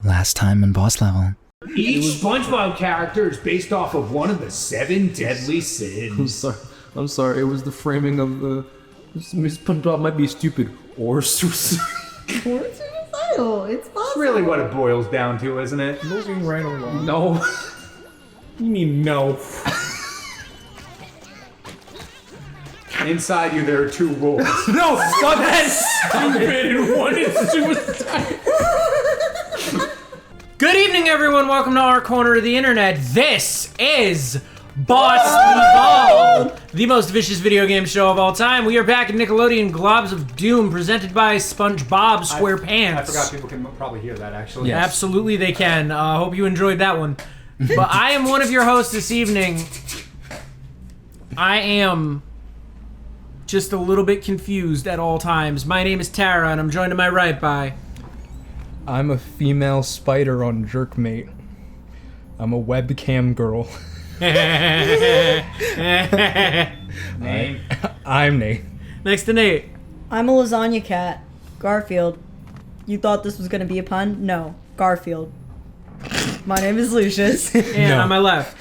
Last time in boss level. Each SpongeBob character is based off of one of the 7 deadly sins. I'm sorry. It was the framing of the. SpongeBob might be stupid or suicidal. Or suicidal. It's possible. That's really what it boils down to, isn't it? Moving right along. No. You mean no? Inside you, there are 2 wolves. No, stop that! Stupid and one is suicide. Good evening, everyone. Welcome to our corner of the internet. This is Boss Evolved, the most vicious video game show of all time. We are back at Nickelodeon Globs of Doom, presented by SpongeBob Squarepants. I forgot people can probably hear that, actually. Yes. Absolutely, they can. Hope you enjoyed that one. But I am one of your hosts this evening. I am just a little bit confused at all times. My name is Tara, and I'm joined to my right by... I'm a female spider on Jerkmate. I'm a webcam girl. Name? I'm Nate. Next to Nate. I'm a lasagna cat. Garfield. You thought this was gonna be a pun? No. Garfield. My name is Lucius. And on my left.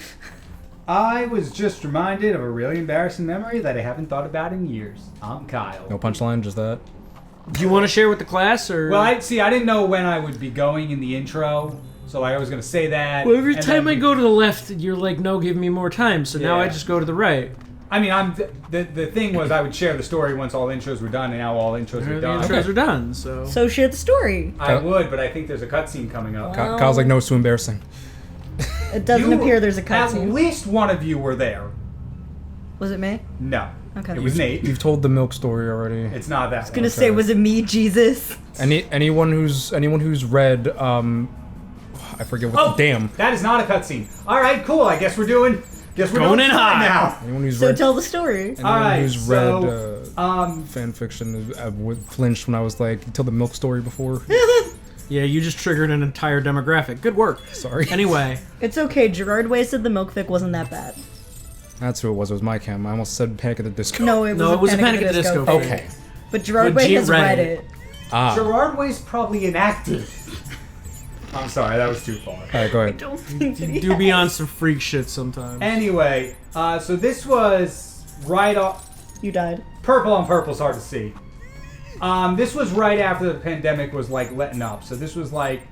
I was just reminded of a really embarrassing memory that I haven't thought about in years. I'm Kyle. No punchline, just that. Do you want to share with the class, or...? Well, I didn't know when I would be going in the intro, so I was going to say that. Well, every time I go to the left, you're like, no, give me more time, so now Yeah. I just go to the right. I mean, the thing was I would share the story once all intros were done, and now all intros are The done. intros are done, so... So share the story. I would, but I think there's a cutscene coming up. Kyle's like, no, it's too embarrassing. It doesn't appear there's a At cutscene. least one of you were there. Was it me? No. Okay. It was Nate. You've told the milk story already. It's not that. I was Gonna say, was it me, Jesus? Anyone who's read I forget what. Oh, damn. That is not a cutscene. All right, cool. I guess we're doing. Going doing in fine hot. now. Anyone who's So read. tell the story. Anyone All right, who's so, read fan fiction would flinched when I was like, tell the milk story before. Yeah, you just triggered an entire demographic. Good work. Sorry. Anyway. It's okay. Gerard Way said the milk fic wasn't that bad. That's who it was. It was my cam. I almost said Panic at the Disco. No, it was a Panic at the Disco. fic. Okay. But Gerard But Way G has read read it. it. Ah. Gerard Way's probably inactive. I'm sorry, that was too far. All right, go ahead. Don't think that he Do be on some freak shit sometimes. Anyway, so this was right off. You died. Purple on purple's hard to see. This was right after the pandemic was like letting up. So this was like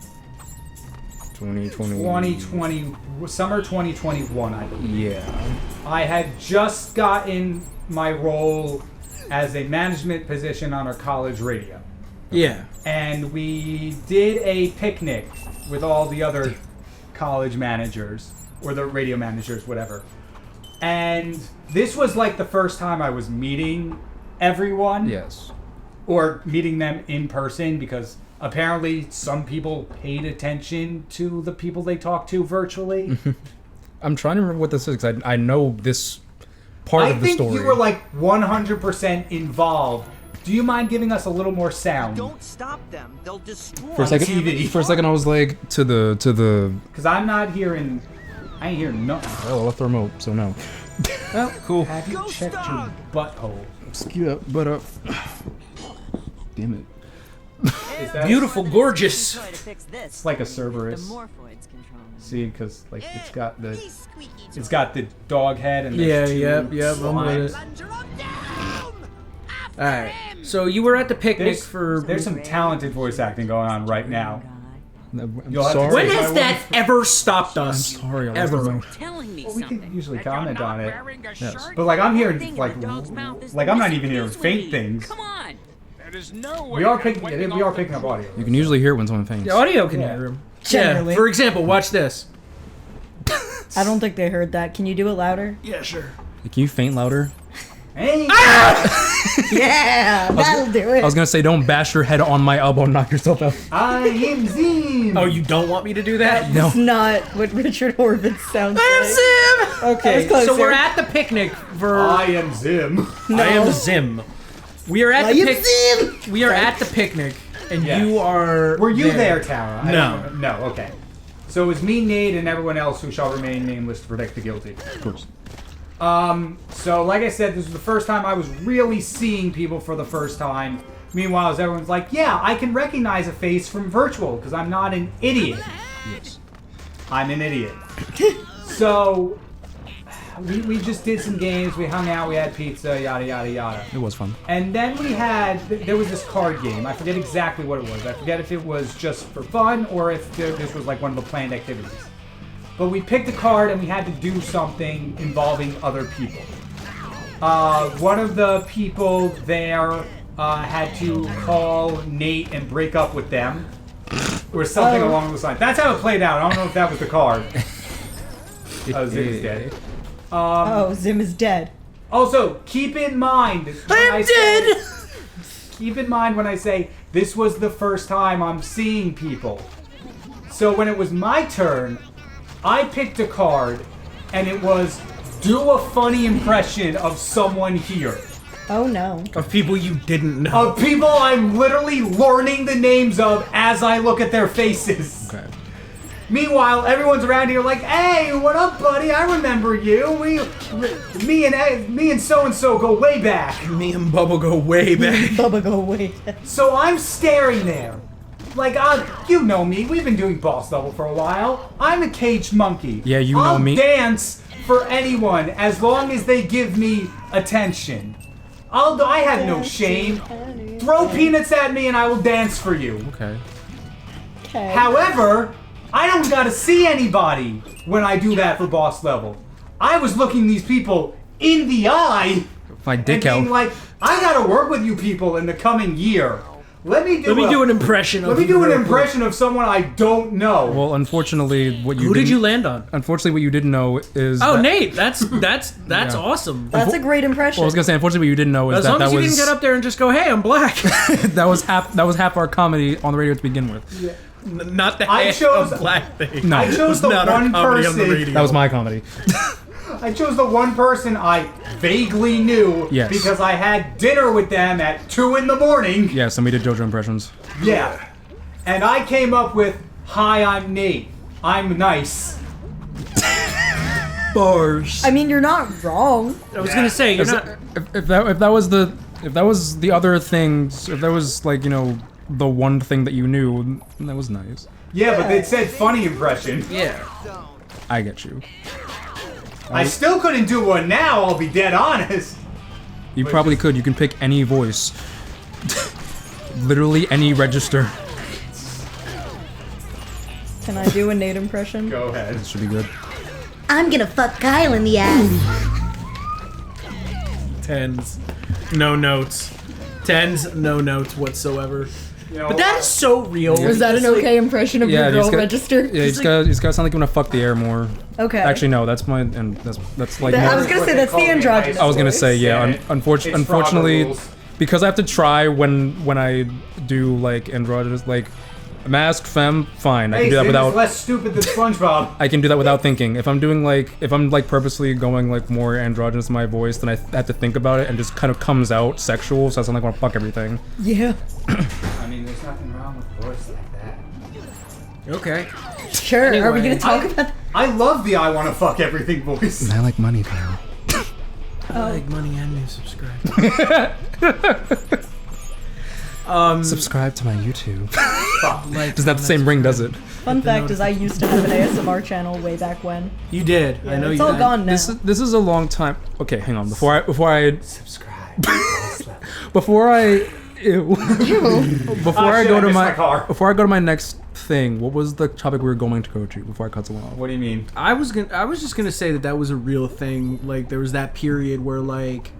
2020, summer 2021, I believe. Yeah. I had just gotten my role as a management position on our college radio. Yeah. And we did a picnic with all the other college managers, or the radio managers, whatever. And this was like the first time I was meeting everyone. Yes. Or meeting them in person, because apparently some people paid attention to the people they talked to virtually. I'm trying to remember what this is, because I know this part of the story. I think you were like 100% involved. Do you mind giving us a little more sound? Don't stop them. They'll destroy For a second, TV. For a second, I was like, to the. Because I'm not hearing... I ain't hearing nothing. Oh, I left the remote, so no. Well, cool. Have you checked your butthole? Excuse up, but damn it. Is that Beautiful, gorgeous. It's like a Cerberus. See, because like it's got the dog head and Yeah, there's two yep, I'm with slimes. it. Alright. So you were at the picnic There's some talented voice acting going on right now. I'm You'll have to sorry. When say- has that ever stopped us? I'm sorry, I left Ever. the remote. telling me Well, we something. can usually comment on it. Yes. But like I'm hearing Thing in like a dog's mouth is I'm not even the hearing best faint news. things. Come on. We are picking up audio. You can usually hear it when someone faints. The audio can Yeah. hear him. Generally. Yeah, for example, watch this. I don't think they heard that. Can you do it louder? Yeah, sure. Can you faint louder? Hey! Yeah, that'll do it. I was gonna say, don't bash your head on my elbow and knock yourself out. I am Zim! Oh, you don't want me to do that? No. It's not what Richard Horvitz sounds like. Sim! Okay, That was so closer. we're at the picnic for... I am Zim. I am Zim. We are at I the am Zim! We are at the picnic, and Yes. you are... Were you there, Tara? I No. don't know. No, okay. So it was me, Nate, and everyone else who shall remain nameless to protect the guilty. Of course. So like I said, this was the first time I was really seeing people for the first time. Meanwhile, everyone's like, yeah, I can recognize a face from virtual because I'm not an idiot. Yes. I'm an idiot. So we just did some games. We hung out. We had pizza. Yada yada yada. It was fun. And then there was this card game. I forget exactly what it was. I forget if it was just for fun or if this was like one of the planned activities. But we picked a card and we had to do something involving other people. One of the people there had to call Nate and break up with them. Or something along those lines. That's how it played out. I don't know if that was the card. Zim is dead. Zim is dead. Also, keep in mind... I'm dead! Keep in mind when I say, this was the first time I'm seeing people. So when it was my turn, I picked a card, and it was, do a funny impression of someone here. Oh no. Of people you didn't know. Of people I'm literally learning the names of as I look at their faces. Okay. Meanwhile, everyone's around here like, hey, what up, buddy? I remember you. Me and so-and-so go way back. Me and Bubba go way back. Bubba go away. So I'm staring there. Like, you know me. We've been doing boss level for a while. I'm a caged monkey. Yeah, you know I'll me. dance for anyone as long as they give me attention. I have no shame. Throw peanuts at me and I will dance for you. Okay. Okay. However, I don't gotta see anybody when I do that for boss level. I was looking these people in the eye My and dick being out. like, I gotta work with you people in the coming year. Let me do an impression of Let me do an real quick. impression of someone I don't know. Well, unfortunately, what you Who did didn't- you land on? Unfortunately, what you didn't know is. Oh, that- Nate, that's awesome. That's a great impression. Well, I was gonna say, unfortunately, what you didn't know is As that long as that you was didn't get up there and just go, "Hey, I'm black." that was half our comedy on the radio to begin with. Not the I half chose- of black thing. No. I chose the Not our one comedy on the person. radio. That was my comedy. I chose the one person I vaguely knew Yes. because I had dinner with them at 2 in the morning. Yes, and we did JoJo impressions. Yeah. And I came up with, hi, I'm Nate. I'm nice. Bars. I mean, you're not wrong. I was gonna say you're not. If that was the other things, if that was like the one thing that you knew, that was nice. Yeah, but it said funny impression. Yeah. I get you. I still couldn't do one now, I'll be dead honest. You probably could. You can pick any voice. Literally any register. Can I do a Nate impression? Go ahead. This should be good. I'm gonna fuck Kyle in the ass. Tens. No notes. Tens. No notes whatsoever. You know, But that is so real. Was that an okay impression of Yeah, your he's girl got- register? Yeah, he's gotta sound like you wanna fuck the air more. Okay. Actually, no, that's like. I more- was gonna what say they that's call the me, androgynous. I was gonna say yeah. Yeah, Unfortunately, it's Frogger rules. because I have to try when I do like androgynous like mask femme. Fine, I Hey, can do that Sid is without. less stupid than SpongeBob. I can do that without thinking. If I'm purposely going like more androgynous in my voice, then I have to think about it and just kind of comes out sexual. So I sound like I want to fuck everything. Yeah. I mean, there's nothing wrong with a voice like that. Okay. Sure. Are we Anyway. gonna talk about? I love the I wanna fuck everything voice. I like money, Kyle. I like money and new subscribe. Subscribe to my YouTube. Like, Does that the same ring? Does it? Fun fact is, I used to have an ASMR channel way back when. You did. I know it's you all did. gone now. This is a long time. Okay, hang on. Before I Subscribe. before I ew. before I shit, go I to missed my, my car. before I go to my next thing, what was the topic we were going to go to before I cut someone off? What do you mean? I was just gonna say that was a real thing. Like there was that period where like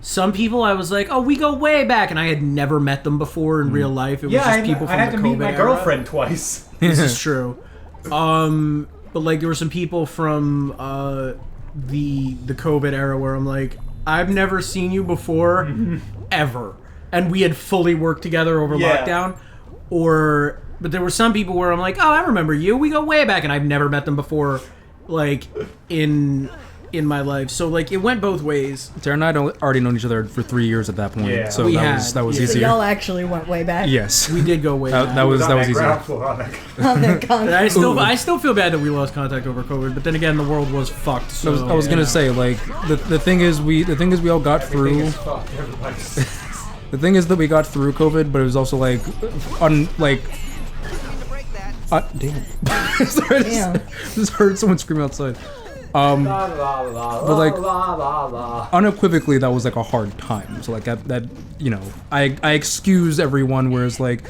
some people I was like, oh, we go way back, and I had never met them before in real life. It was Yeah, just people I from had the to COVID meet my era. girlfriend twice. This is true. But like there were some people from the COVID era where I'm like, I've never seen you before, ever, and we had fully worked together over Yeah. lockdown. But there were some people where I'm like, oh, I remember you. We go way back, and I've never met them before, like in my life. So like it went both ways. Tara and I had already known each other for 3 years at that point, Yeah. so We that had, was yeah. So easier. y'all actually went way back. Yes, We did go way back. that was On easier. ground floor on that- On that And I content. I still feel bad that we lost contact over COVID, but then again, the world was fucked. So I was gonna say like the thing is we all got Everything through. is fucked. Everybody's- The thing is that we got through COVID, but it was also like, damn. Damn. Just heard someone scream outside. But like, unequivocally, that was like a hard time. So like that you know, I excuse everyone. Whereas like,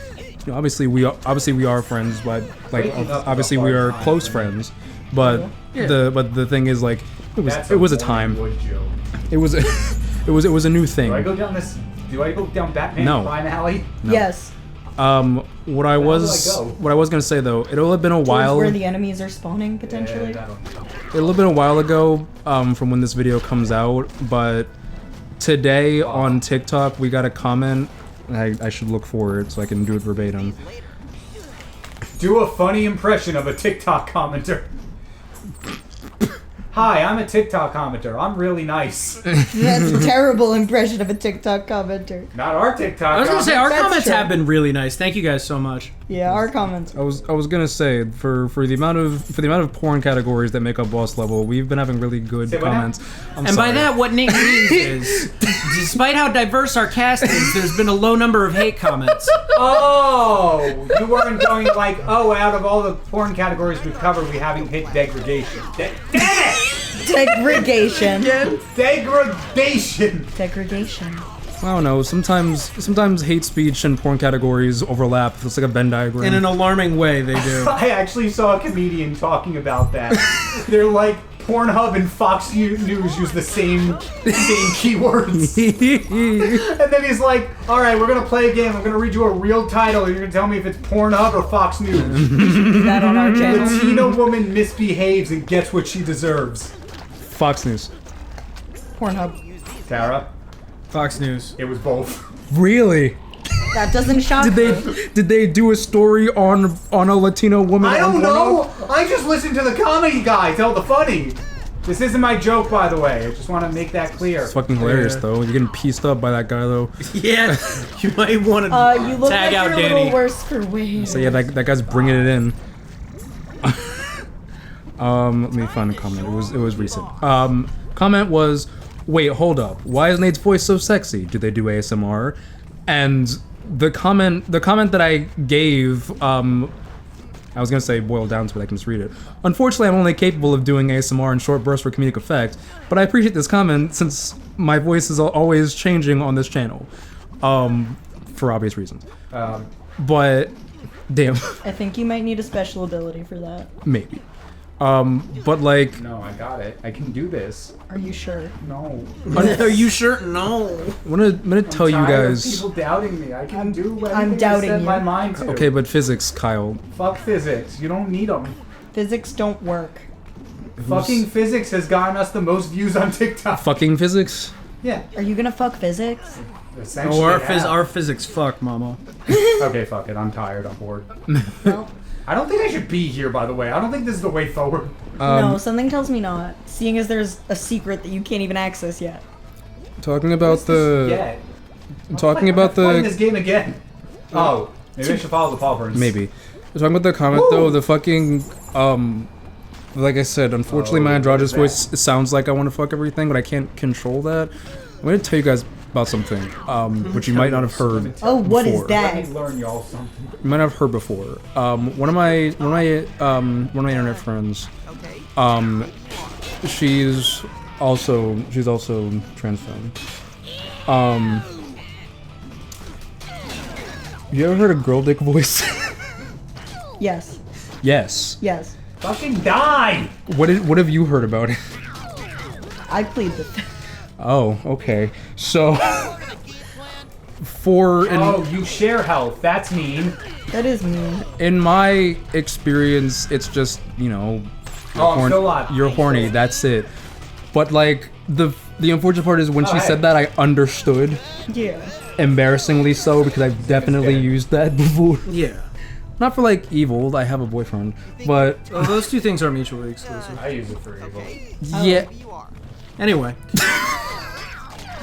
you know, obviously we are friends, but like obviously we are close friends. But the thing is like, it was a time. It was a new thing. Do I go down this? Do I go down Batman crime alley? No. Yes. What I was gonna say though, it'll have been a while. Where the enemies are spawning potentially. It'll have been a while ago, from when this video comes out, but today on TikTok we got a comment. I should look for it so I can do it verbatim. Do a funny impression of a TikTok commenter. Hi, I'm a TikTok commenter. I'm really nice. That's a terrible impression of a TikTok commenter. Not our TikTok. I was gonna say our That's comments true. have been really nice. Thank you guys so much. Yeah, our comments. I was gonna say for the amount of porn categories that make up boss level, we've been having really good Say what now? comments. I'm And by sorry. that, what Nick means is, despite how diverse our cast is, there's been a low number of hate comments. Oh, you weren't going like, oh, out of all the porn categories we've covered, we haven't hit degradation. Damn it! Degradation. Degradation. Degradation. I don't know. Sometimes hate speech and porn categories overlap. It's like a Venn diagram. In an alarming way, they do. I actually saw a comedian talking about that. They're like, Pornhub and Fox News use the same keywords. And then he's like, all right, we're going to play a game. I'm going to read you a real title. And you're going to tell me if it's Pornhub or Fox News. That on our channel. Latina woman misbehaves and gets what she deserves. Fox News. Pornhub. Tara, Fox News. it was both. Really? That doesn't shock me. Did they do a story on a Latino woman? I on don't Pornhub? know. I just listen to the comedy guy tell the funny. This isn't my joke, by the way. I just want to make that clear. It's fucking hilarious Yeah. though. You're getting pieced up by that guy though. Yeah, you might want to You look tag like out you're a Danny. little worse for wear. So yeah, that guy's bringing it in. Let me find a comment. It was recent. Comment was, wait, hold up. Why is Nate's voice so sexy? Do they do ASMR? And the comment that I gave, I was gonna say boiled down to it, I can just read it. Unfortunately, I'm only capable of doing ASMR in short bursts for comedic effect, but I appreciate this comment since my voice is always changing on this channel, for obvious reasons. But, damn, I think you might need a special ability for that. maybe. But like, No, I got it. I can do this. Are you sure? No. Are you sure? No. I'm gonna tell you Tired of guys. people doubting me. I can do anything I'm I doubting set you. my mind to. Okay, but physics, Kyle. Fuck physics. You don't need them. Physics don't work. Fucking physics has gotten us the most views on TikTok. Fucking physics. Yeah. Are you gonna fuck physics? Essentially, Oh, yeah. our physics fuck, mama. Okay, fuck it. I'm tired. I'm bored. No. I don't think I should be here, by the way. I don't think this is the way forward. No, something tells me not. Seeing as there's a secret that you can't even access yet. Talking about the. Yeah. Talking about Playing the. this game again. Oh, maybe I should follow the Paul Burns. Maybe. Talking about the comment though, the fucking. Like I said, unfortunately, my androgynous what is voice sounds like I want to fuck everything, but I can't control that. I'm gonna tell you guys about something, which you might not have heard. Oh, what is before. Let me that? learn y'all something. You might not have heard before. One of my internet friends. She's also trans femme. You ever heard a girl dick voice? Yes. Yes. Yes. Fucking die! What have you heard about it? I plead the fifth. Oh, okay. So, Oh, you share health. That's mean. That is mean. in my experience, it's just, you know, Oh, I'm still alive. you're horny. That's it. But like the unfortunate part is when she hey. said that, I understood. Yeah. Embarrassingly so, because I've definitely good. used that before. Yeah. Not for like evil. I have a boyfriend, but Those two things are mutually exclusive. I use it for evil. yeah. Anyway.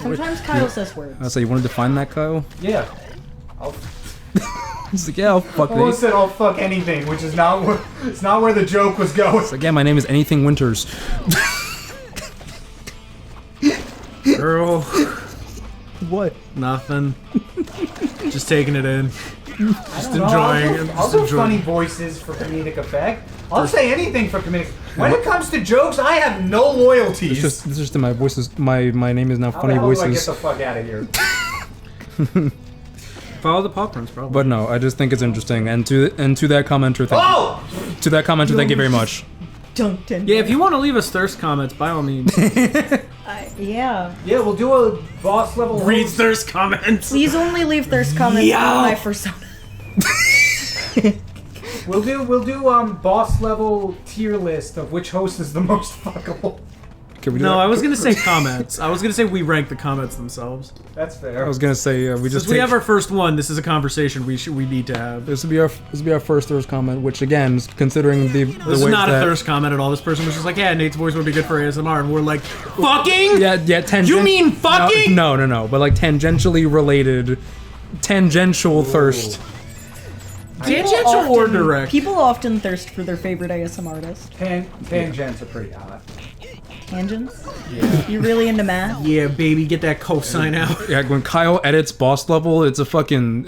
Sometimes Kyle says words. So you want to define that, Kyle? Yeah. He's like, yeah, I'll fuck I almost this. said I'll fuck anything, which is not where it's not where the joke was going. Like, yeah, my name is Anything Winters. Girl. What? Nothing. Just taking it in. Just enjoying it. I'll Just do enjoying funny it. voices for comedic effect. I'll say anything for comedic. When it comes to jokes, I have no loyalties. It's just in my voices. My name is now How Funny the hell do I get Voices. the fuck out of here? Follow the popcorns, probably. But no, I just think it's interesting. And to that commenter, thank you very much. Dunked Yeah, if you want to leave us thirst comments, by all means. Yeah. Yeah, we'll do a boss level. Reads thirst comments. Please only leave thirst comments on my persona. We'll do boss level tier list of which host is the most fuckable. Can we do No, that? I was gonna say comments. I was gonna say we rank the comments themselves. That's fair. I was gonna say we just Since we have our first one, this is a conversation we need to have. This would be our first thirst comment, which again, considering the This is way not that, a thirst comment at all. This person was just like, yeah, Nate's voice would be good for ASMR, and we're like, fucking? Yeah, tangent. You mean fucking? No, but like tangentially related, tangential thirst. Tangential or direct? People often thirst for their favorite ASM artist. Tangents are pretty hot. Tangents? Yeah. You really into math? Yeah, baby, get that cosine out. Yeah, when Kyle edits boss level, it's a fucking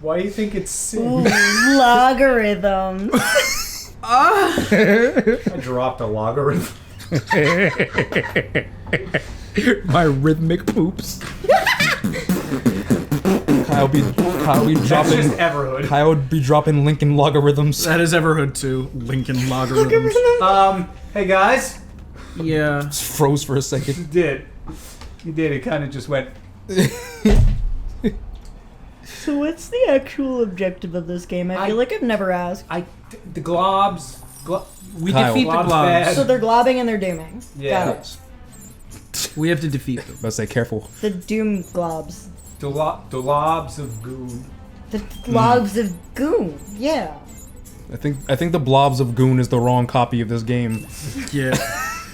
Why do you think it's Ooh, sin? logarithms. I dropped a logarithm. my rhythmic poops. Kyle be That's dropping. just Everhood. Kyle would be dropping Lincoln logarithms. That is Everhood too. Lincoln logarithms. Hey guys. Yeah. Froze for a second. You did. It kind of just went. So what's the actual objective of this game? I feel like I've never asked. The globs. We Kyle. defeat the Glob's globs. bad. So they're globbing and they're dooming. Yeah. Got it. We have to defeat them. Let's say careful. The doom globs. The globs of goon. The globs of goon. Yeah. I think the blobs of goon is the wrong copy of this game. Yeah.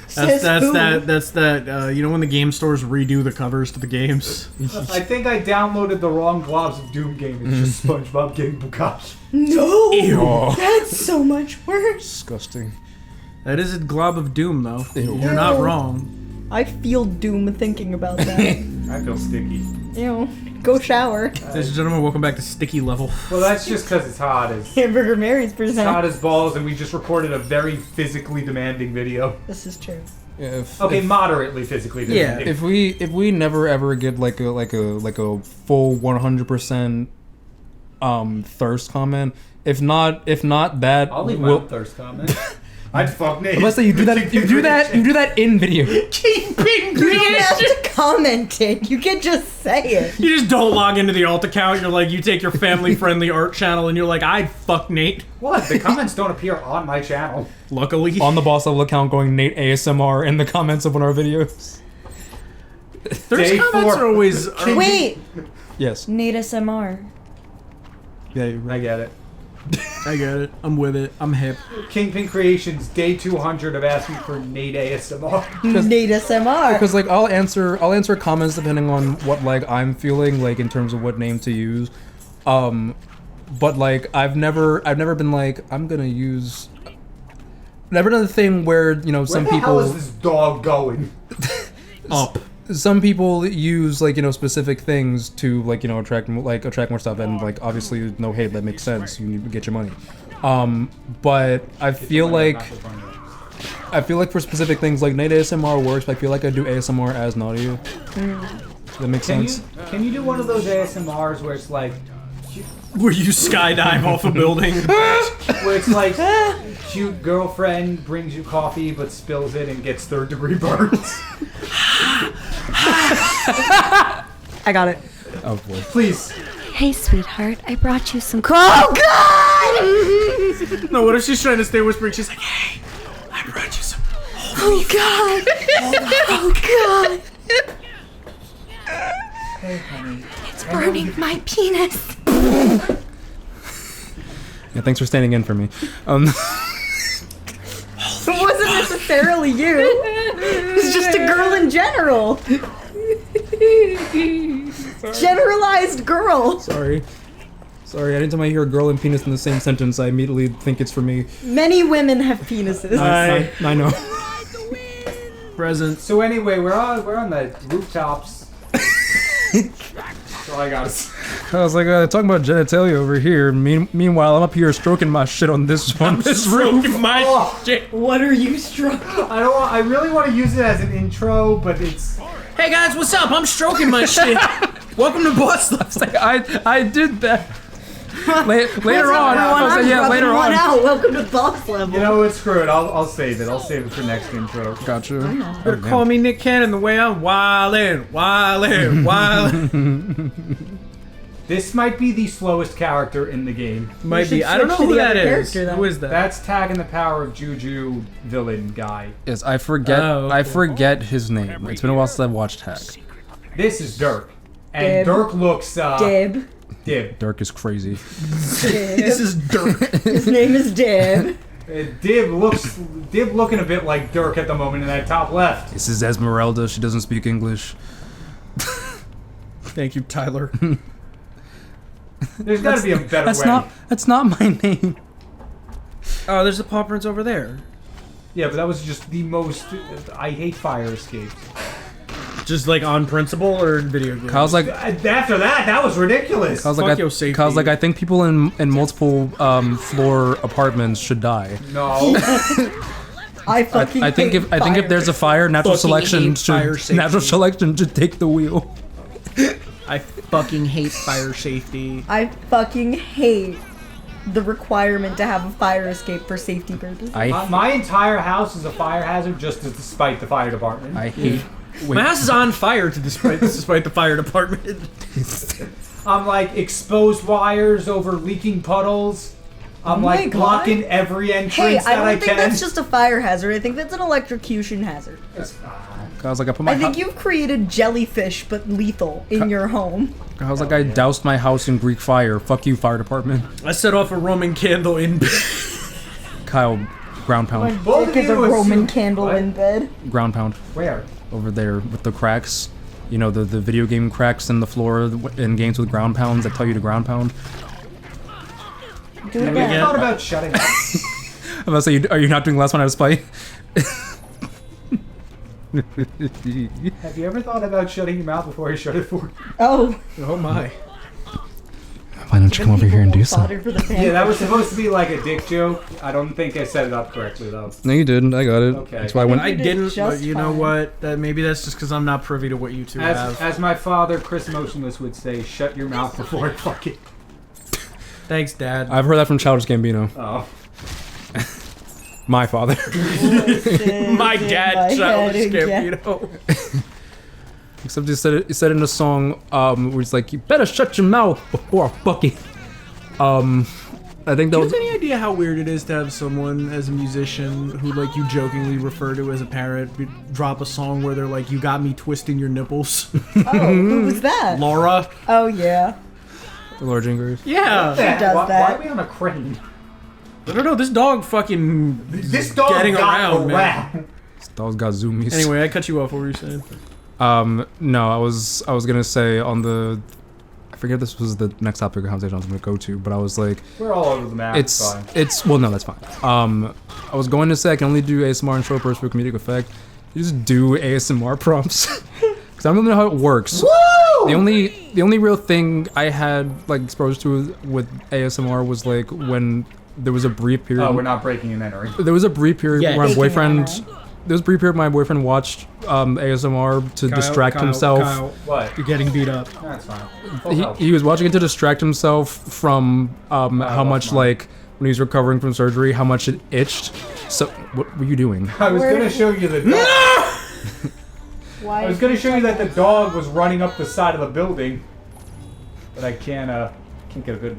Says who? That's that. You know when the game stores redo the covers to the games? I think I downloaded the wrong Globs of Doom game. It's just SpongeBob getting Bukash. No! Oh, That's so much worse. disgusting. That is a glob of doom, though. Ew. You're not wrong. I feel doom thinking about that. I feel sticky. Ew. Go shower. Ladies and gentlemen, welcome back to Sticky Level. Well, that's just because it's hot as Hamburger Mary's it's hot present. as balls, and we just recorded a very physically demanding video. This is true. Yeah, Okay, moderately physically demanding. if we never ever get like a full 100% thirst comment, if not that, I'll leave my own thirst comment. I'd fuck Nate. Let's say you do that in video. KyngPin You don't have Creations! to comment it. You can just say it. You just don't log into the alt account. You're like, you take your family-friendly art channel, and you're like, I'd fuck Nate. What? The comments don't appear on my channel. Luckily. On the boss level account, going Nate ASMR in the comments of one of our videos. Thirst Day comments 4. are always... Wait. Yes. Nate SMR. Yeah. You're right. I get it. I get it. I'm with it. I'm hip. KyngPin Creations, day 200 of asking for Nate ASMR. Nate SMR. Because like I'll answer comments depending on what like I'm feeling like in terms of what name to use, but like I've never been like I'm gonna use. Never done the thing where some Where the hell is people this dog going? Up. some people use like specific things to like attract more stuff, and like obviously no hate, that makes sense, you need to get your money, but I feel like for specific things like Nate ASMR works, but I feel like I do ASMR as Nadia. That makes sense. Can you do one of those ASMRs where it's like Where you skydive off a building. cute girlfriend brings you coffee but spills it and gets third-degree burns? I got it. Oh boy. Please. Hey, sweetheart, I brought you some. Oh God! No, what if she's trying to stay whispering? She's like, hey, I brought you some. Oh God! Oh God! Hey, honey. It's burning my penis. Yeah, thanks for standing in for me. It wasn't necessarily you. It's just a girl in general. Generalized girl. Sorry, anytime I hear a girl and penis in the same sentence, I immediately think it's for me. Many women have penises. I know. Present. So anyway, we're on the rooftops That's all I gotta say. I was like, talking about genitalia over here. Meanwhile, I'm up here stroking my shit on this one. This room. My shit. What are you stroking? I really want to use it as an intro, but it's. Hey guys, what's up? I'm stroking my shit. Welcome to Boss Level. Like, I did that. Later on. I was like, yeah, later on. Out. Welcome to boss level. You know what? Screw it. I'll save it. I'll save it for next intro. Gotcha. Better call me Nick Cannon the way I'm wildin'. This might be the slowest character in the game. Might should be. I don't know switch to who the that other is. character, then. Who is that? That's tagging the power of Juju villain guy. Yes, I forget. Oh, okay. I forget his name. It's been a while since I've watched Tag. This is Dirk, and Dib. Dirk looks Dib. Dib. Dirk is crazy. This is Dirk. His name is Dib. Dib looking a bit like Dirk at the moment in that top left. This is Esmeralda. She doesn't speak English. Thank you, Tyler. There's got to be a better way. That's not my name. Oh, there's the paw prints over there. Yeah, but that was just the most. I hate fire escapes. Just like on principle or in video games? Kyle's like, After that was ridiculous. Kyle's Fuck like, your safety. Kyle's like, I think people in multiple floor apartments should die. No. I fucking I think if there's a fire, natural Fucking selection hate fire should take the wheel. I fucking hate fire safety. I fucking hate the requirement to have a fire escape for safety purposes. My entire house is a fire hazard just to spite the fire department. I hate. Wait, My house is on fire despite the fire department. I'm like exposed wires over leaking puddles. I'm my like God. blocking every entrance Hey, that I don't I think can. that's just a fire hazard. I think that's an electrocution hazard. Kyle's like, I put my. I think you've created jellyfish, but lethal, in your home. Kyle's like, I doused my house in Greek fire. Fuck you, fire department. I set off a Roman candle in bed. Kyle, ground My pound, Both dick of is a you Roman assume- candle What? in bed. ground pound. Where? Over there with the cracks. You know, the video game cracks in the floor in games with ground pounds that tell you to ground pound. Do it Have you ever again. thought about shutting up? I'm about to say, are you not doing the last one out of spite? Have you ever thought about shutting your mouth before you shut it for? Oh. Oh my. Why don't you come over here and do something? Fodder for the fan Yeah, that was fiction. supposed to be like a dick joke. I don't think I set it up correctly though. No, you didn't. I got it. Okay. That's why I went. I You did didn't, but just you know fine. what? Maybe that's just because I'm not privy to what you two have. As my father, Chris Motionless, would say, shut your mouth before it fucking. Thanks, Dad. I've heard that from Childish Gambino. Oh. My father. My dad, Childish again. Gambino. Except he said it in a song where he's like, you better shut your mouth before I fuck it. I think that Do you was. have any idea how weird it is to have someone as a musician who, like, you jokingly refer to as a parent drop a song where they're like, "You got me twisting your nipples"? Oh, who was that? Laura. Oh, yeah. Lord Jingers. Yeah. does why, that. Why are we on a crane? I don't know. This dog fucking. This dog getting got around, man. man. This dog's got zoomies. Anyway, I cut you off. What were you saying? No, I was gonna say on the. I forget this was the next topic of conversation I was gonna go to, but I was like, We're all over the map. it's well, no, that's fine. I was going to say I can only do ASMR and short bursts for comedic effect. You just do ASMR prompts because I don't know how it works. Woo! The only real thing I had like exposed to with ASMR was like when there was a brief period. Oh, we're not breaking and entering. There was a brief period Yeah. where my Breaking and boyfriend. entering. There was a brief period my boyfriend watched ASMR to distract himself. What? You're getting beat up. That's fine. He was watching it to distract himself from how much mine. like when he was recovering from surgery, how much it itched. So what were you doing? I was Where- gonna show you the dog. Why I was gonna show you that the dog was running up the side of the building, but I can't get a good.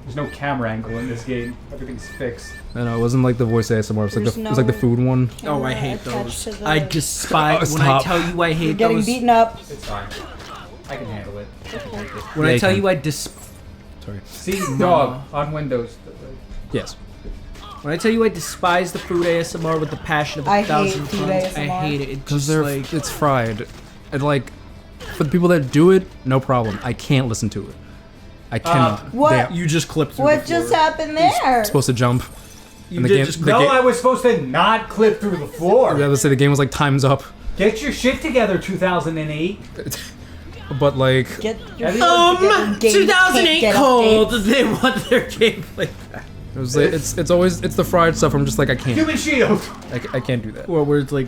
There's no camera angle in this game. Everything's fixed. No, it wasn't like the voice ASMR. It was There's it was like the no food one. Oh, I hate attached those. to the- I despise. Oh, When I stop. tell you I hate You're getting those. beaten up. It's fine. I can handle it. When Yeah, I you tell can. you I dis. Sorry. See, dog on Windows. Yes. When I tell you I despise the food ASMR with the passion of a I hate thousand food tongues, I ASMR. hate it. It's Because just like it's fried, and like for the people that do it, no problem. I can't listen to it. I cannot. What? you just clip through. What the just floor. happened there? Supposed to jump. You and the did game- just the clip. No, game- I was supposed to not clip through the floor. Yeah, let's say the game was like times up. Get your shit together, 2008. but like Get your shit together, game. Can't 2008 get cold. updates. They want their gameplay back. it was like, it's always the fried stuff. I'm just like I can't Human shield. I can't do that. Well, where it's like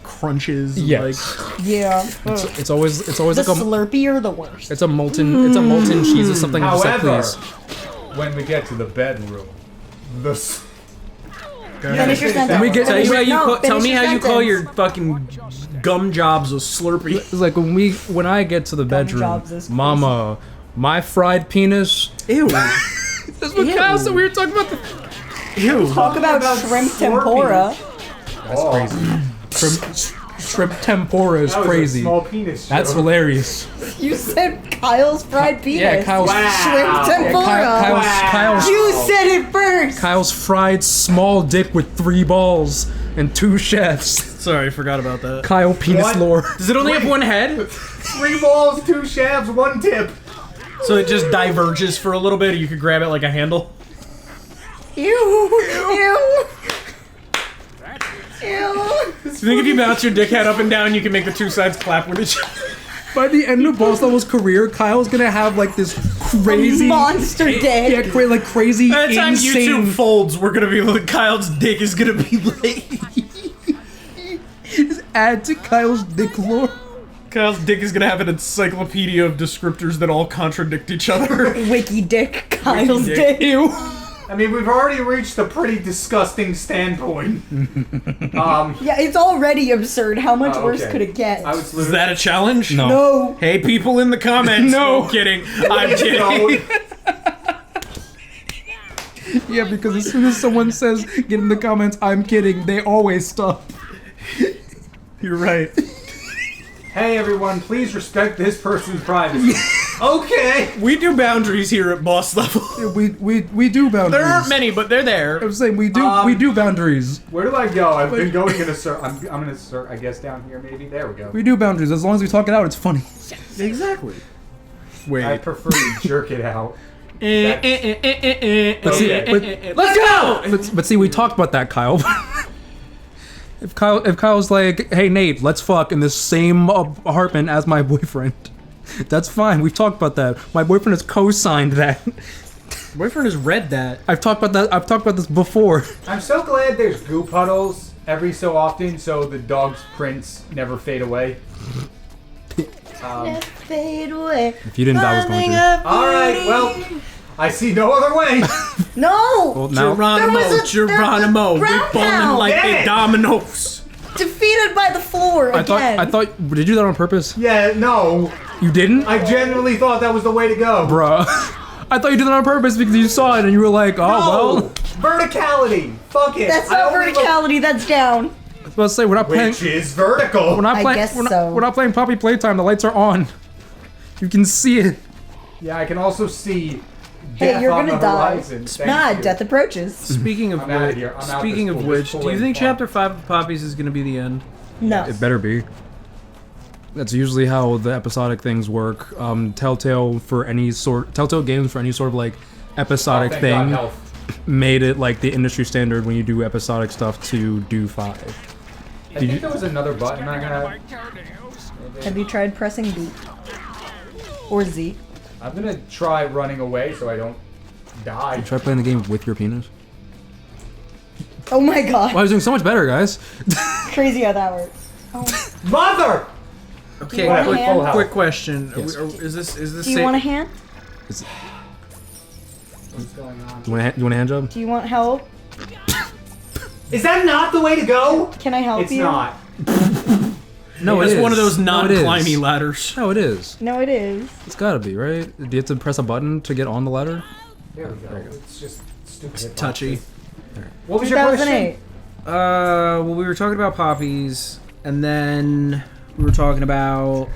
crunches. and, Yes. Yeah. It's always The like a Slurpee are the worst. it's a molten cheese or something. I'm just like, However, please. when we get to the bedroom, Finish your sentence. We get- Tell me how you No, call, tell finish me your how you call sentence. your fucking gum jobs a Slurpee. It's like when I get to the bedroom, jobs is crazy. Mama, my fried penis. Ew. That's what Kyle said. We were talking about the. Ew. Talk about shrimp tempura. That's crazy. Shrimp tempura is That was a crazy. small penis. That's joke. hilarious. You said Kyle's fried penis. Yeah, Kyle's Shrimp tempura. You said it first. Kyle's fried small dick with 3 balls and 2 chefs. Sorry, I forgot about that. Kyle penis What? lore. Does it only have one head? 3 balls, 2 shafts, 1 tip. So it just diverges for a little bit, or you could grab it like a handle? Ew. Ew. Ew. You think if you bounce your dick head up and down, you can make the two sides clap with each other? By the end of Boss Level's career, Kyle's gonna have like this crazy Monster dick. Yeah, like crazy By the time insane. YouTube folds, we're gonna be like, Kyle's dick is gonna be like... Just add to Kyle's dick lore. Kyle's dick is gonna have an encyclopedia of descriptors that all contradict each other. Wiki dick. Kyle's Wiki dick. Ew. I mean, we've already reached a pretty disgusting standpoint. Yeah, it's already absurd. How much Oh, worse okay. could it get? I was Is literally... that a challenge? No. No. Hey, people in the comments. No. Kidding. I'm kidding. Yeah, because as soon as someone says, get in the comments, I'm kidding, they always stop. You're right. Hey everyone, please respect this person's privacy. Okay. We do boundaries here at Boss Level. We do boundaries. There aren't many, but they're there. I'm saying we do boundaries. Where do I go? I've been going in a circle. I'm gonna circle, I guess, down here maybe. There we go. We do boundaries. As long as we talk it out, it's funny. Exactly. Wait. I prefer to jerk it out. Let's see. Okay. Let's go! But see, we talked about that, Kyle. If Kyle's like, hey Nate, let's fuck in this same apartment as my boyfriend, that's fine. We've talked about that. My boyfriend has co-signed that. Boyfriend has read that. I've talked about that. I've talked about this before. I'm so glad there's goo puddles every so often, so the dog's prints never fade away. Fade away. If you didn't, I was going to. All right. Well, I see no other way. No. Well, now, Geronimo, we ground falling pound. like Damn the it. dominoes. Defeated by the floor again. I thought. Did you do that on purpose? Yeah. No. You didn't, I genuinely thought that was the way to go. bruh. I thought you did that on purpose because you saw it and you were like, oh No. well. Verticality. Fuck it. That's I not only look- verticality. That's down. I was about to say we're not playing. Which is vertical. We're not I playing. guess we're, not, so. we're not playing Poppy Playtime. The lights are on. You can see it. Yeah, I can also see. Hey, death you're on gonna the die. horizon. Thank Nah, you. death approaches. Speaking of I'm outta here. I'm out speaking this of pool. which, This do you pool think ain't fun. Chapter 5 of Poppies is going to be the end? No. It better be. That's usually how the episodic things work. Telltale games for any sort of like episodic Oh, thank God, thing health. made it like the industry standard when you do episodic stuff to do 5. I think there was another button I got. Have you tried pressing B? Or Z? I'm gonna try running away so I don't die. Try playing the game with your penis. Oh my god. Well, I was doing so much better, guys. Crazy how that works. Mother! Okay, want a Whatever, hand? full health. quick question. Yes. Is this Do you want a hand? What's going on? You want a hand job? Do you want help? Is that not the way to go? Can I help It's you? not. No, It's it is. one of those No, it is. non-climby ladders. No, it is. No, it is. It's gotta be, right? Do you have to press a button to get on the ladder? There we go. It's just stupid. hitboxes. Touchy. What was your 2008. question? Well, we were talking about poppies, and then we were talking about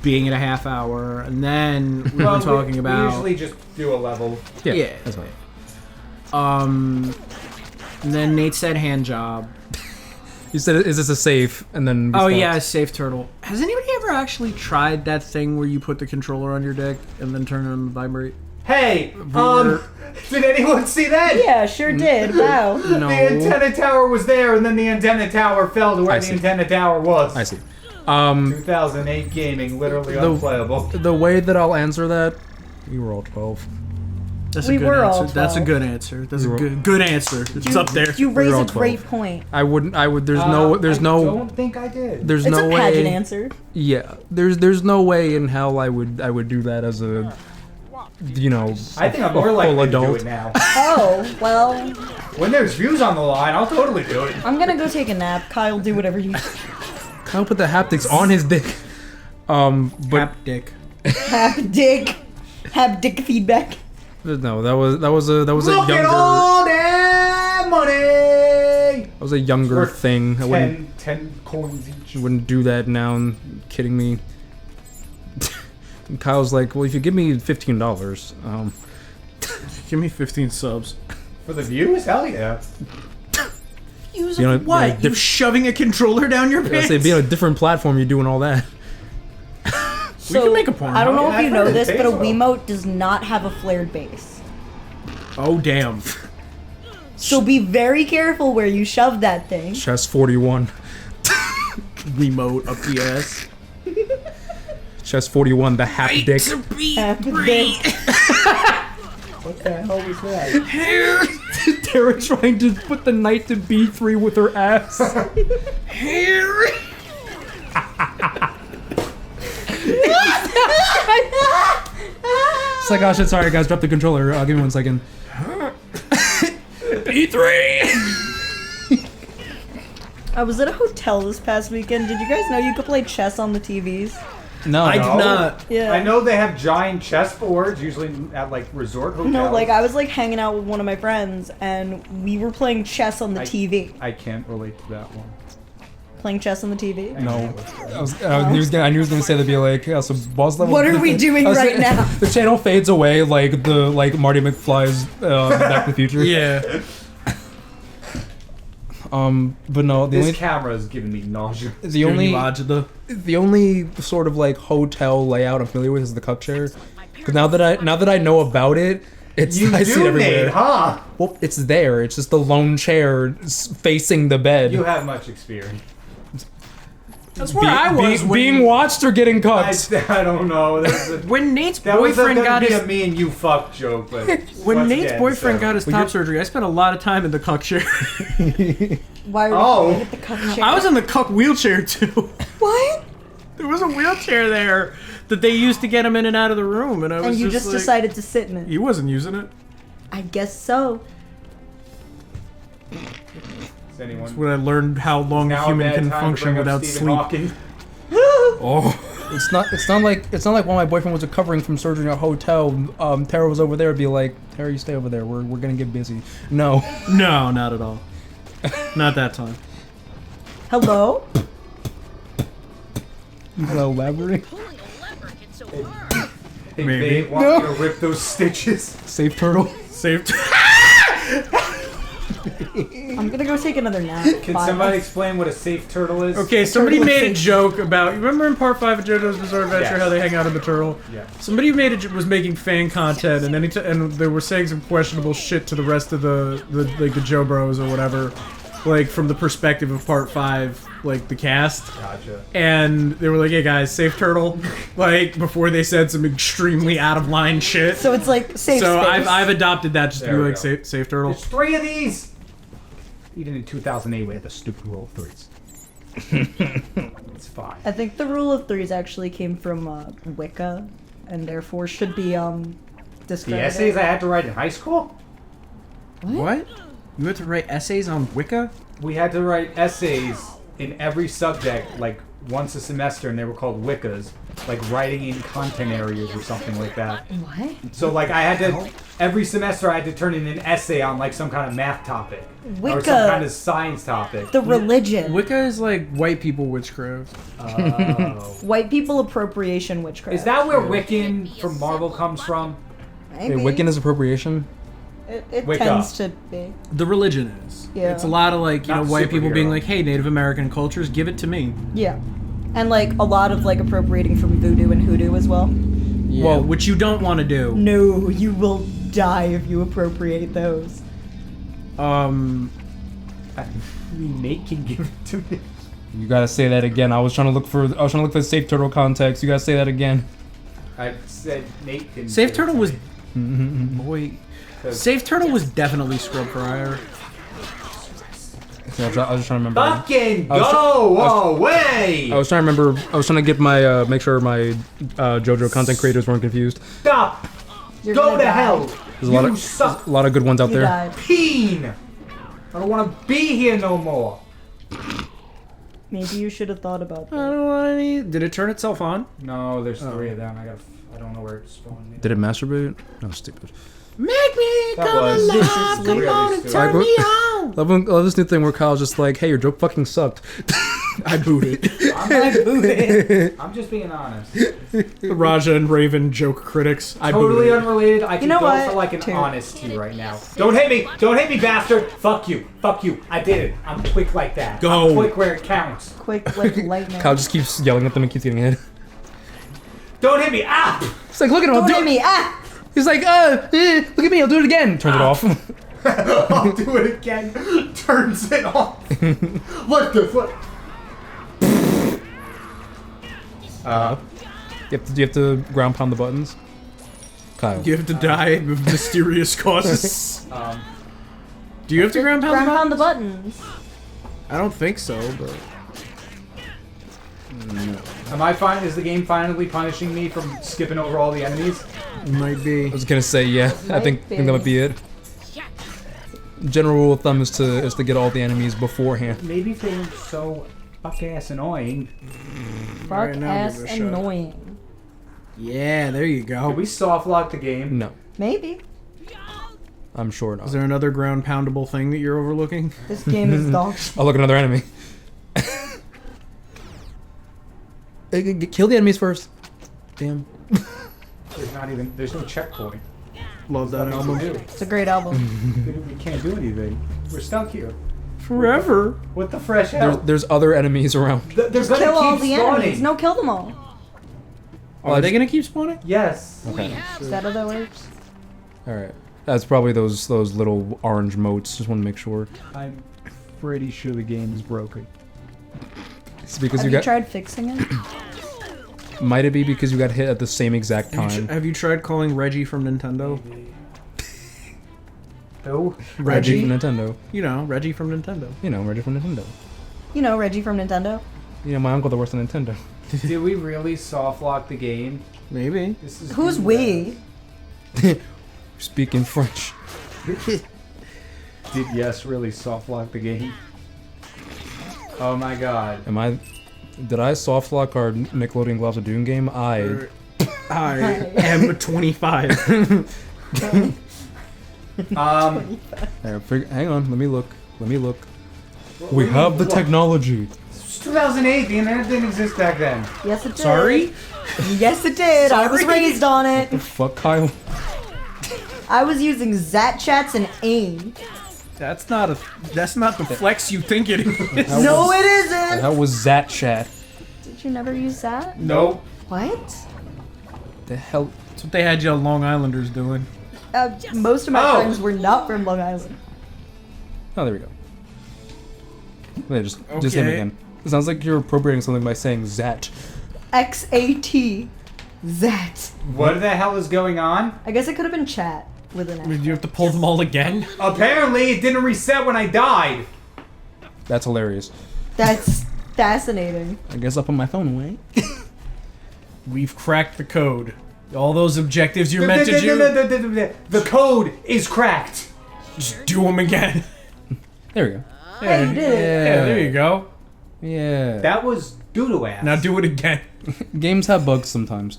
being at a half hour, and then we were talking we about usually just do a level. Yeah. That's fine. and then Nate said hand job. You said, is this a safe? And then we Oh stopped. yeah, safe turtle. Has anybody ever actually tried that thing where you put the controller on your dick and then turn it on vibrate? Hey, were- did anyone see that? Yeah, sure did. Wow. No. The antenna tower was there, and then the antenna tower fell to where I the see. antenna tower was. I see. 2008 gaming, literally unplayable. The way that I'll answer that, we were all 12. That's We a good were all answer. That's a 12. good answer. That's a We were- good answer. It's up there. You raise all a great 12. point. I would, there's I don't think I did. there's It's no a pageant way. answer. Yeah, there's no way in hell I would do that as a, you know, I think I'm more full likely to do adult. it now. Oh, well, When there's views on the line, I'll totally do it. I'm gonna go take a nap. Kyle, do whatever you Kyle put the haptics on his dick. But Dick. Haptic feedback. no, that was a Look at younger all that money! Worth thing. I wouldn't 10 coins each. wouldn't do that now. I'm kidding me. And Kyle's like, well, if you give me $15, Give me 15 subs. For the views? Hell yeah. Use You know, what? like, You shoving a controller down your I pants? say, be on a different platform, you're doing all that. So, can make a porno. I don't know Yeah, if you I've know heard this, it but a tastes well. Wiimote does not have a flared base. Oh damn. So be very careful where you shove that thing. Chess 41. Remote up the ass. Chess 41, the haptic. What the hell was that? Tara trying to put the knight to B3 with her ass. It's like, oh shit, sorry guys, drop the controller. Give me 1 second. B3! I was at a hotel this past weekend. Did you guys know you could play chess on the TVs? No, I did No. not. Yeah. I know they have giant chessboards, usually at like resort hotels. No, like I was like hanging out with one of my friends and we were playing chess on the TV. I can't relate to that one. Playing chess on the TV? No. I knew he was gonna say that'd be like, yeah, so boss level. What are we doing I was right saying- now? The channel fades away like Marty McFly's Back to the Future. Yeah. But no, the This only camera is giving me nausea. the only sort of like hotel layout I'm familiar with is the cup chair. Because now that I know about it, it's You I see it do, everywhere. Nate, huh? Well, it's there. It's just the lone chair facing the bed. You have much experience. That's where I was when, being watched or getting I, cut. I don't know. when Nate's That was boyfriend gonna got be his a me and you fuck joke, but when once Nate's again, boyfriend so- got his top surgery. I spent a lot of time in the cuck chair. Why are Oh. we at the cup chair? I was in the cuck wheelchair too. What? There was a wheelchair there that they used to get him in and out of the room, and I was And you just just like, decided to sit in it. he wasn't using it. I guess so. Is anyone When I learned how long a now human bad can time to function bring up without Stephen sleep. Hawking? Oh, it's not like when my boyfriend was recovering from surgery in a hotel. Tara was over there. It'd be like, Tara, you stay over there. We're gonna get busy. No. No, not at all. Not that time. Hello? Hello, elaborate. Hey, Maybe. babe, want me to rip those stitches? Safe turtle. Saved. I'm gonna go take another nap. Can Bye. somebody explain what a safe turtle is? Okay, somebody made a joke about. You remember in part 5 of JoJo's Bizarre Adventure Yes. how they hang out in the turtle? Yeah. Somebody was making fan content, and then and they were saying some questionable shit to the rest of the Joe Bros or whatever, like from the perspective of part 5, like the cast. Gotcha. And they were like, "Hey guys, safe turtle," like before they said some extremely out of line shit. So it's like safe So space. I've adopted that just to There be we like go. safe turtle. There's 3 of these! Even in 2008, we had the stupid rule of 3s. It's fine. I think the rule of threes actually came from Wicca, and therefore should be The discredited. essays I had to write in high school? What? You had to write essays on Wicca? We had to write essays in every subject, like once a semester, and they were called Wiccas, like writing in content areas or something like that. What? So like I had to, every semester I had to turn in an essay on like some kind of math topic. Or Wicca. some kind of science topic. The religion. Wicca is like white people witchcraft. Oh. White people appropriation witchcraft. Is that where Wiccan from Marvel comes from? Maybe. Wait, Wiccan is appropriation? It Wicca. tends to be. The religion is. Yeah. It's a lot of like, you Not know, white people being superhero. like, hey, Native American cultures, give it to me. Yeah. And like a lot of like appropriating from voodoo and hoodoo as well. Yeah. Well, which you don't want to do. No, you will die if you appropriate those. Nate can give it to me. You gotta say that again. I was trying to look for the Safe Turtle context. You gotta say that again. I said Nate can. Safe Turtle was Boy. Safe Turtle was definitely scrub fryer. I was just trying to remember. Fucking I was go away! I was trying to remember. I was trying to get my make sure my JoJo content creators weren't confused. Stop! You're Go gonna to die. hell! There's a lot You of suck! a lot of good ones out You there. died. Peen! I don't want to be here no more. Maybe you should have thought about I that. don't want any. Did it turn itself on? No, there's 3 of them. I don't know where it's spawned. Did it masturbate? No, stupid. Make me That come was alive, come really on and stupid. turn me on. Love this new thing where Kyle's just like, "Hey, your joke fucking sucked." I booted. I'm just being honest. The Raja and Raven joke critics. I Totally booted. unrelated. I can know go what? for like an Two. honesty right now. Don't hit me! Don't hit me, bastard! Fuck you! Fuck you! I did it. I'm quick like that. Go. I'm quick where it counts. Quick, like lightning. Kyle just keeps yelling at them and keeps getting hit. Don't hit me! Ah! It's like, look at him. Don't I'll do hit it. me! Ah! He's like, look at me. I'll do it again. Turns it off. I'll do it again. Turns it off. What the fuck? You have to ground pound the buttons. Kyle. You have to die of mysterious causes. Do you have to ground pound Ground the pound the buttons? buttons. I don't think so, but Is the game finally punishing me from skipping over all the enemies? it might be. I was gonna say yeah. I think that might be it. General rule of thumb is to get all the enemies beforehand. Maybe if they weren't so fuck-ass annoying. Fuck Alright, now ass give it a shot. annoying. Yeah, there you go. Did we soft lock the game? No, Maybe. I'm sure not. Is there another ground poundable thing that you're overlooking? This game is dog shit. Oh, look, another enemy. Kill the enemies first. Damn. There's no checkpoint. Love that What album. do we do? It's a great album. We can't do anything. We're stuck here. Forever. What the fresh hell? There's other enemies around. They're gonna Kill all keep the spawning. enemies. No, kill them all. Are they gonna keep spawning? Yes. Okay. Is that how that works? All right. That's probably those little orange motes. Just want to make sure. I'm pretty sure the game is broken. It's because Have you you got. tried fixing it? Might it be because you got hit at the same exact Have time? you tried calling Reggie from Nintendo? Who? Reggie from Nintendo. You know, Reggie from Nintendo. You know, Reggie from Nintendo. You know Reggie from Nintendo? You know, my uncle that works on Nintendo. Did we really soft lock the game? Maybe. This is Who's really we? Speaking French. bad. Did yes really soft lock the game? Oh my god. Did I soft lock our Nickelodeon Globs of Doom game? I am 25. Hang on, let me look. We have the technology. It's 2008. The internet didn't exist back then. Yes, it did. Sorry? Yes, it did. I was Sorry? raised on it. Fuck Kyle. I was using Zat Chats and AIM. That's not the flex you think it is. No, it isn't. That was Zat Chat. Did you never use that? Nope. What? The hell? That's what they had you Long Islanders doing. Most of my Oh. friends were not from Long Island. Oh, there we go. Wait, just him Okay. again. It sounds like you're appropriating something by saying Zat. XAT. Zat. What the hell is going on? I guess it could have been chat with an Did X. you have to pull them all again? Apparently, it didn't reset when I died. That's hilarious. That's fascinating. I guess I'll put my phone away. We've cracked the code. All those objectives you're meant to do, The code is cracked. just do them again. There we go. Hey, you did it. Yeah, there you go. Yeah. That was doodle ass. Now do it again. Games have bugs sometimes.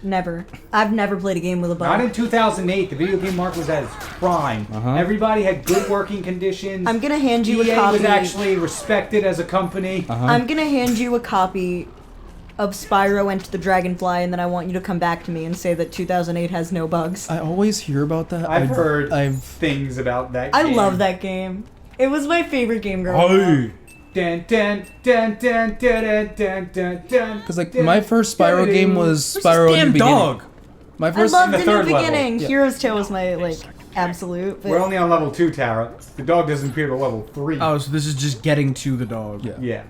Never. I've never played a game with a Not bug. in 2008. The video game market was at its prime. Uh-huh. Everybody had good working conditions. I'm gonna hand you EA a copy. was actually respected as a company. Uh-huh. I'm gonna hand you a copy of Spyro Enter the Dragonfly, and then I want you to come back to me and say that 2008 has no bugs. I always hear about that. I've heard I've things about that I game. love that game. It was my favorite game growing up. Dun, dun, dun, dun, dun, dun, dun, dun, because like my first Spyro game was Spyro in the Damn beginning. dog. My I first. loved the the third new level. beginning. Yeah. Hero's Tale was my absolute. But We're only on level 2, Tara. The dog doesn't appear to level 3. Oh, so this is just getting to the dog. Yeah. Yeah.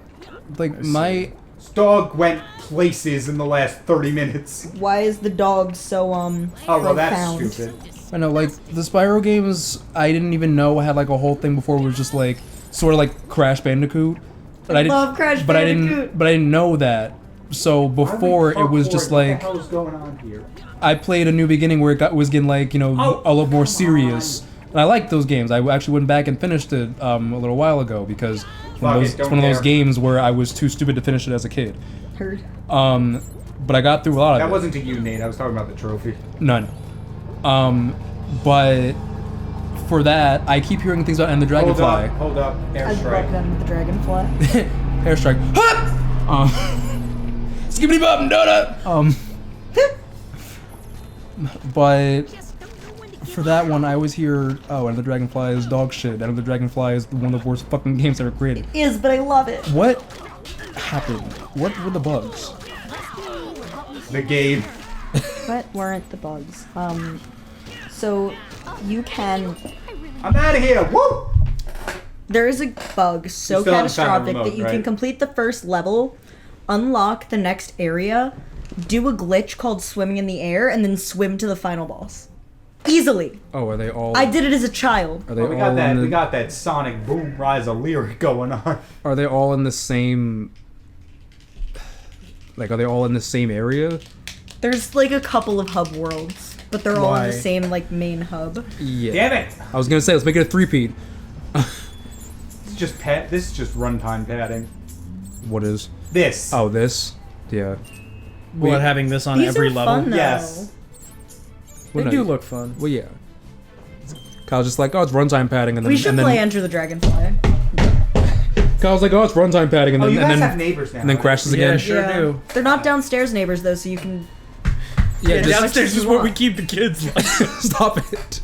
Like my This dog went places in the last 30 minutes. Why is the dog so Oh, well, that's profound? stupid. I know, like the Spyro games, I didn't even know had like a whole thing before. It was just like sort of like Crash Bandicoot. But I love Crash Bandicoot. But I didn't know that. So before it was just like what the hell's going on here? I played a New Beginning where was getting like a lot more serious. And I liked those games. I actually went back and finished it a little while ago because it's one of those games where I was too stupid to finish it as a kid. Heard. But I got through a lot of it. That wasn't to you, Nate. I was talking about the trophy. None. But for that, I keep hearing things about and the Dragonfly. Hold up. I Airstrike. love them, the dragonfly. Airstrike. Skibbity bop donut. But for that one, I always hear, oh, and the Dragonfly is dog shit. And the Dragonfly is one of the worst fucking games ever created. Is, but I love it. What happened? What were the bugs? The game. What weren't the bugs? So you can. I'm out of here. Woo! There is a bug so You still haven't found catastrophic the remote, that you can right? complete the first level, unlock the next area, do a glitch called swimming in the air, and then swim to the final boss. Easily. Oh, are they all? I did it as a child. Are they Oh, we all got that. in the, We got that Sonic Boom Rise of lyric going on. Are they all in the same? Like, are they all in the same area? There's like a couple of hub worlds, but they're all in Why? the same like main hub. Yeah. Damn it! I was gonna say, let's make it a three-peat. It's just This is just runtime padding. What is? This. Oh, this? Yeah. What, having this on These every are level? fun though. Yes. They Well, do no, look fun. Well, yeah. Kyle's just like, oh, it's runtime padding, and then We should and then play Enter the Dragonfly. Kyle's like, oh, it's runtime padding, and Oh, then you and guys then have neighbors now. and then right? crashes Yeah, again. sure do. They're not downstairs neighbors though, so you can. Yeah, Yeah, just Downstairs is where we keep the kids. Like. stop it.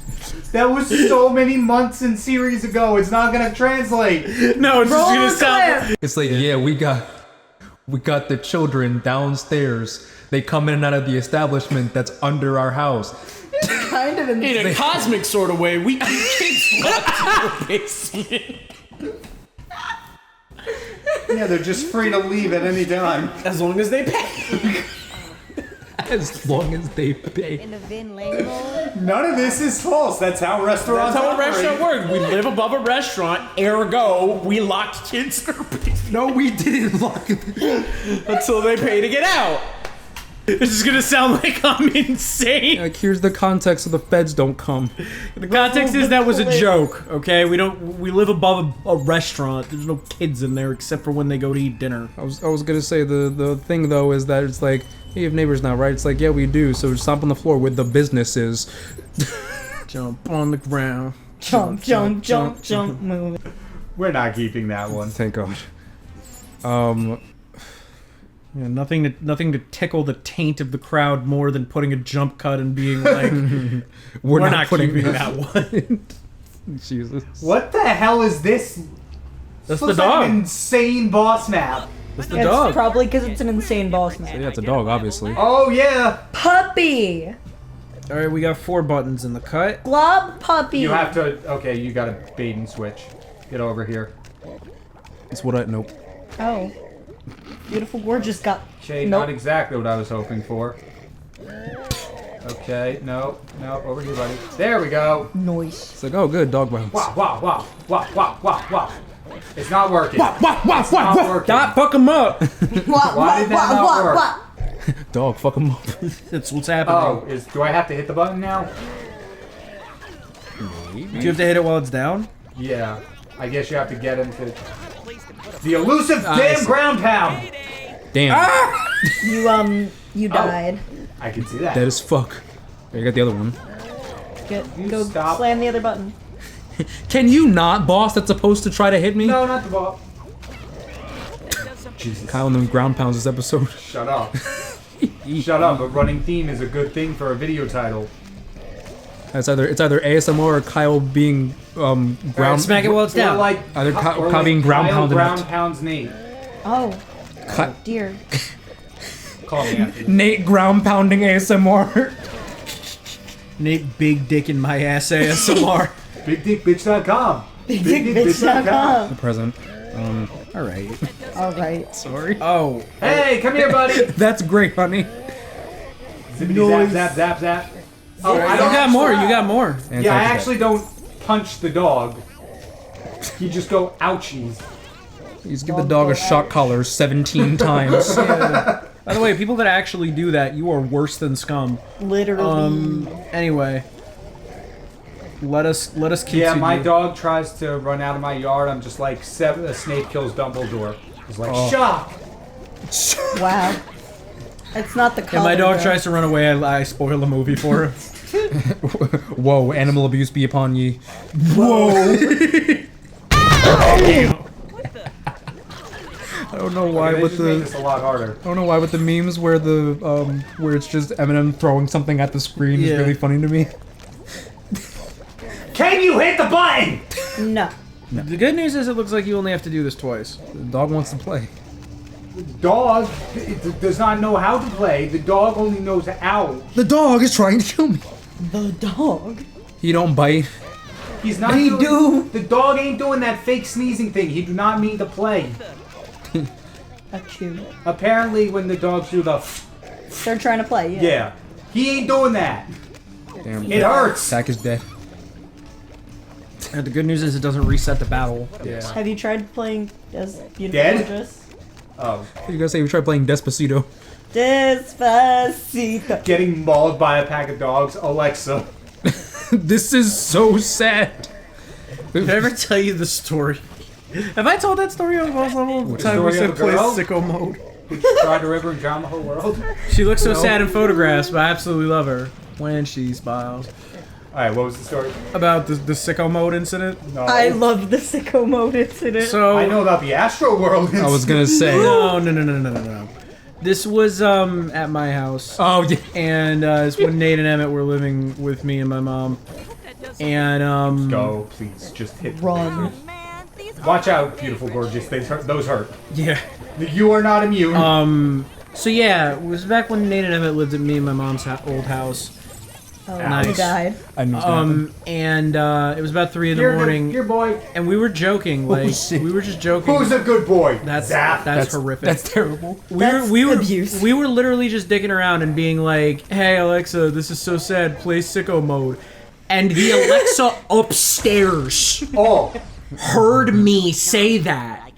That was so many months and series ago. It's not gonna translate. No, it's just Roll gonna the sound. clip. It's like, yeah, we got the children downstairs. They come in and out of the establishment that's under our house. Kind of In a cosmic sort of way, we keep kids locked in the basement. Yeah, they're just free to leave at any time. As long as they pay. As long as they pay. None of this is false. That's how restaurants That's how a operate. restaurant works. We live above a restaurant, ergo, we locked kids in our basement No, we didn't lock it. until they pay to get out. This is gonna sound like I'm insane. Like, here's the context so the feds don't come. The context is that was a joke, okay? We live above a restaurant. There's no kids in there except for when they go to eat dinner. I was gonna say the thing though is that it's like, hey, you have neighbors now, right? It's like, yeah, we do. So stomp on the floor where the business is. Jump on the ground. jump, jump, jump, jump, move. We're not keeping that one. Thank God. Yeah, nothing to tickle the taint of the crowd more than putting a jump cut and being like, we're not keeping that one. Jesus. What the hell is this? That's Looks the dog. Like an insane boss map. That's the It's dog. probably because it's an insane boss man. Yeah, it's a dog, obviously. Oh yeah. Puppy! All right, we got 4 buttons in the cut. Glob puppy! You have to. Okay, you got a bait and switch. Get over here. It's what I nope. Oh. Beautiful, gorgeous got. Okay, Nope. not exactly what I was hoping for. Okay, no, over here, buddy. There we go. Noise. It's like, oh, good dog bounce. Wow, wow, wow, wow, wow, wow, wow. It's not working. Wah, It's not working. Stop, fuck him up. Why did that not work? Dog, fuck him up. That's what's happening. Oh, do I have to hit the button now? Do you have to hit it while it's down? Yeah. I guess you have to get him to. The elusive I damn see. ground pound. Damn. You died. I can see that. Dead as fuck. There, you got the other one. You Go stop. slam the other button. Can you not, boss, that's supposed to try to hit me? No, not the ball. Jesus. Kyle and them ground pounds this episode. Shut up. Shut up. A running theme is a good thing for a video title. It's either ASMR or Kyle being ground. Smack it while it's Or down. like, Either or Kyle being ground Kyle pounded. ground pounds Nate. Oh, Ki- dear. Call me after this. Nate ground pounding ASMR. Nate big dick in my ass ASMR. BigDickBitch.com. BigDickBitch.com. Present. All right. All right. Sorry. Oh, Hey, come here, buddy. That's great, honey. Zippity zap, zap, zap, zap. Oh, you got more. You got more. Yeah, I actually don't punch the dog. You just go ouchies. You just give the dog a shock collar 17 times. By the way, people that actually do that, you are worse than scum. Literally. Anyway, let us continue. Yeah, my dog tries to run out of my yard. I'm just like, Snape kills Dumbledore. He's like, shock. Wow. It's not the color. And my dog though. tries to run away. I spoil the movie for him. Whoa, animal abuse be upon ye. I don't know why They with just make the this a lot harder. I don't know why with the memes where the where it's just Eminem throwing something at the screen is Yeah. really funny to me. Can you hit the button? No. The good news is it looks like you only have to do this twice. The dog wants to play. Dog does not know how to play. The dog only knows how. The dog is trying to kill me. The dog. He don't bite. He's not He doing, The dog ain't doing that fake sneezing thing. He do not mean to play. Achoo. Apparently, when the dogs do the They're trying to play, yeah. yeah, he ain't doing that. Damn. It hurts. Tack is dead. And the good news is it doesn't reset the battle. Yeah. Have you tried playing as Beautiful Dead? Gorgeous? Oh, You gotta say we tried playing Despacito. Despacito. getting mauled by a pack of dogs. Alexa. This is so sad. Did I ever tell you the story? Have I told that story on Boss Level? The time we story said of a play girl? sicko mode. Tried the river and drowned the whole world. She looks so sad in photographs, but I absolutely love her when she smiles. All right, what was the story? About the sicko mode incident. No. I love the sicko mode incident. So I know about the Astro World. I was gonna say. no. This was at my house, Oh yeah. and it's when Nate and Emmett were living with me and my mom. And Go, please, just hit. Run. Watch out, beautiful, gorgeous. Those hurt. yeah. You are not immune. So yeah, it was back when Nate and Emmett lived at me and my mom's old house. Oh, Nice. he died. I knew. And it was about 3 in the You're morning, your boy. and we were joking, like shit. we were just joking. Who's a good boy? That's Zap. that's horrific. That's terrible. That's we were abuse. we were literally just dicking around and being like, "Hey Alexa, this is so sad. Play sicko mode." And the Alexa upstairs Oh, heard me say that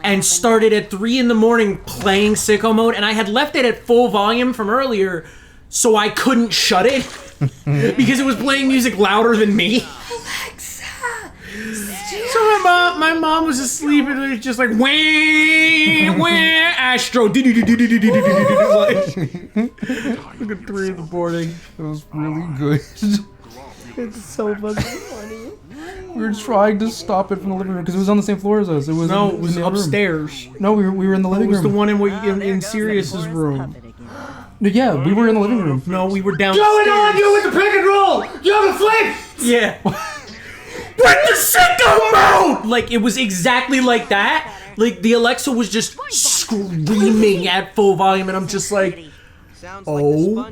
and started at 3 in the morning playing sicko mode, and I had left it at full volume from earlier, so I couldn't shut it because it was playing music louder than me. So my mom was asleep and it was just like wah, Astro. Look at 3 in the morning. It was really good. It's so fucking funny. We were trying to stop it from the living room because it was on the same floor as us. It was No, in it was the other room. upstairs. No, we were in the It living was the room. one in Sirius's room. Yeah, we were in the living room. No, we were downstairs. going on you with the pick and roll? You have a flip. Yeah. With the sicko mode! Like, it was exactly like that. Like, the Alexa was just screaming at full volume, and I'm just like, oh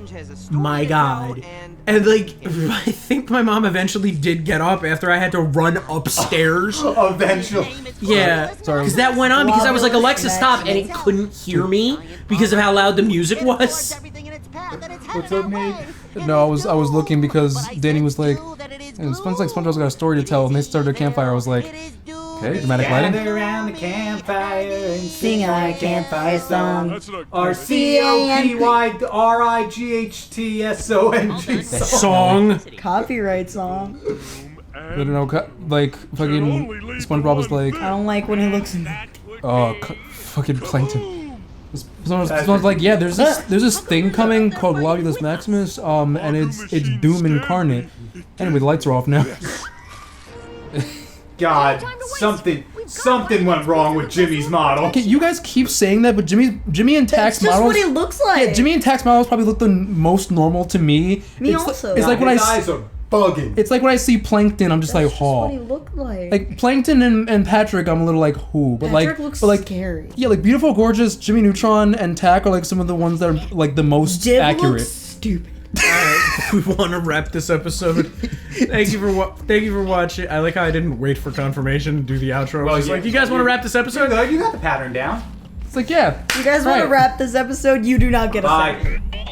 my god. And, like, I think my mom eventually did get up after I had to run upstairs. Eventually. Yeah. Because that went on because I was like, Alexa, stop. And it couldn't hear me because of how loud the music was. What's up, Nate? No, I was looking because Danny was like, SpongeBob's got a story to tell, and they started a campfire. I was like, okay, dramatic lighting. Gather around the campfire and Sing our campfire song. RCOPYRIGHTSONG Song. Copyright song. I don't know, like fucking SpongeBob was like, I don't like when he looks. fucking plankton. Someone's like, yeah, there's this thing coming called Globulus Maximus, and it's Doom incarnate. Anyway, the lights are off now. God, something went wrong with Jimmy's model. Okay, you guys keep saying that, but Jimmy and Tack's That's just models. what he looks like. Jimmy and Tack's models probably look the most normal to me. Me it's also. It's like when his eyes are bugging. It's like when I see Plankton, I'm just like, That's what he oh. looked like. Like Plankton and Patrick, I'm a little like, who? But Patrick like, looks but like, scary. yeah, like Beautiful, Gorgeous, Jimmy Neutron, and Tack are like some of the ones that are like the most Jib accurate. looks stupid. we want to wrap this episode. Thank you for watching. I like how I didn't wait for confirmation to do the outro. Well, I was yeah. like, you guys want to wrap this episode? You got the pattern down. It's like, yeah. You guys want to Right. wrap this episode? You do not get a say. Bye.